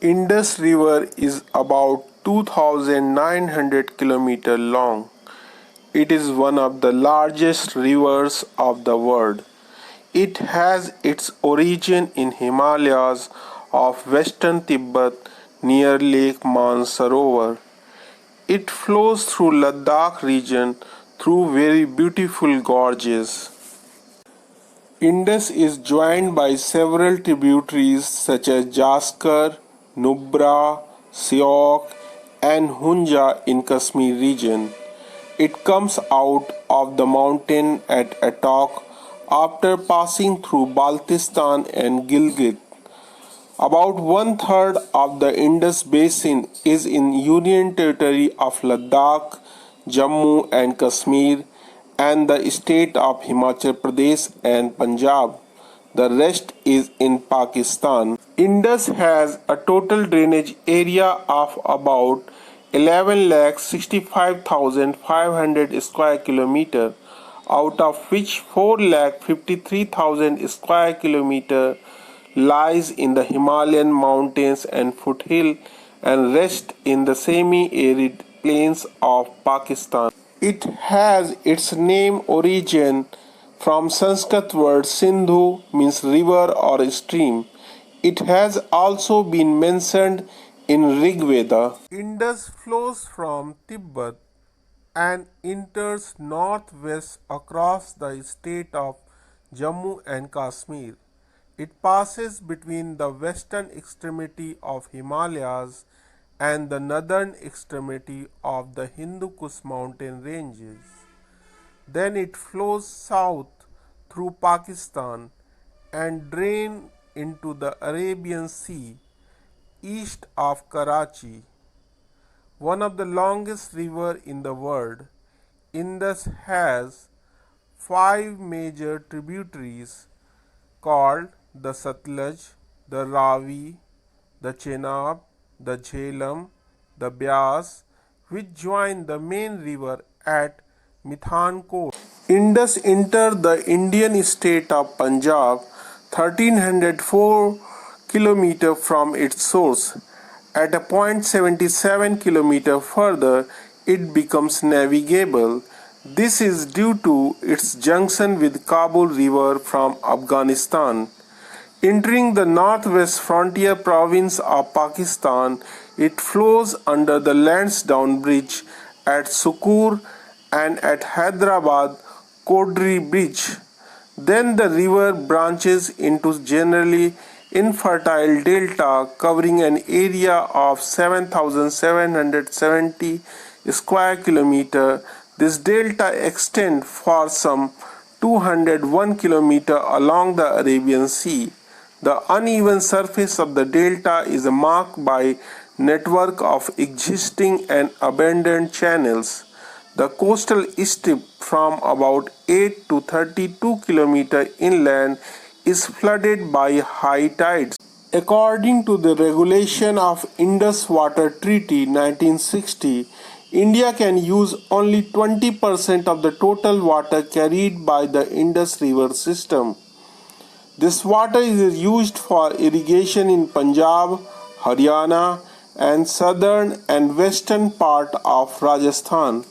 Indus River is about 2,900 kilometers long. It is one of the largest rivers of the world. It has its origin in Himalayas of western Tibet near Lake Mansarovar. It flows through Ladakh region through very beautiful gorges. Indus is joined by several tributaries such as Jaskar, Nubra, Siok, and Hunja in Kashmir region. It comes out of the mountain at Attock after passing through Baltistan and Gilgit. About one third of the Indus basin is in Union Territory of Ladakh, Jammu and Kashmir, and the state of Himachal Pradesh and Punjab. The rest is in Pakistan. Indus has a total drainage area of about 11,65,500 square kilometer, out of which 4,53,000 square kilometer lies in the Himalayan mountains and foothill and rest in the semi-arid plains of Pakistan. It has its name origin from Sanskrit word Sindhu means river or stream. It has also been mentioned in Rig Veda. Indus flows from Tibet and enters northwest across the state of Jammu and Kashmir. It passes between the western extremity of Himalayas and the northern extremity of the Hindu Kush mountain ranges. Then it flows south through Pakistan and drains into the Arabian Sea east of Karachi. One of the longest rivers in the world, Indus has 5 major tributaries called the Satluj, the Ravi, the Chenab, the Jhelum, the Beas, which join the main river at Mithankot. Indus entered the Indian state of Punjab 1304 km from its source. At a point 77 km further, it becomes navigable. This is due to its junction with Kabul River from Afghanistan. Entering the northwest frontier province of Pakistan, it flows under the Lansdowne Bridge at Sukur and at Hyderabad Kodri Bridge. Then the river branches into generally infertile delta covering an area of 7,770 square kilometer. This delta extends for some 201 km along the Arabian Sea. The uneven surface of the delta is marked by network of existing and abandoned channels. The coastal strip from about 8 to 32 km inland is flooded by high tides. According to the regulation of Indus Water Treaty 1960, India can use only 20% of the total water carried by the Indus River system. This water is used for irrigation in Punjab, Haryana, and southern and western part of Rajasthan.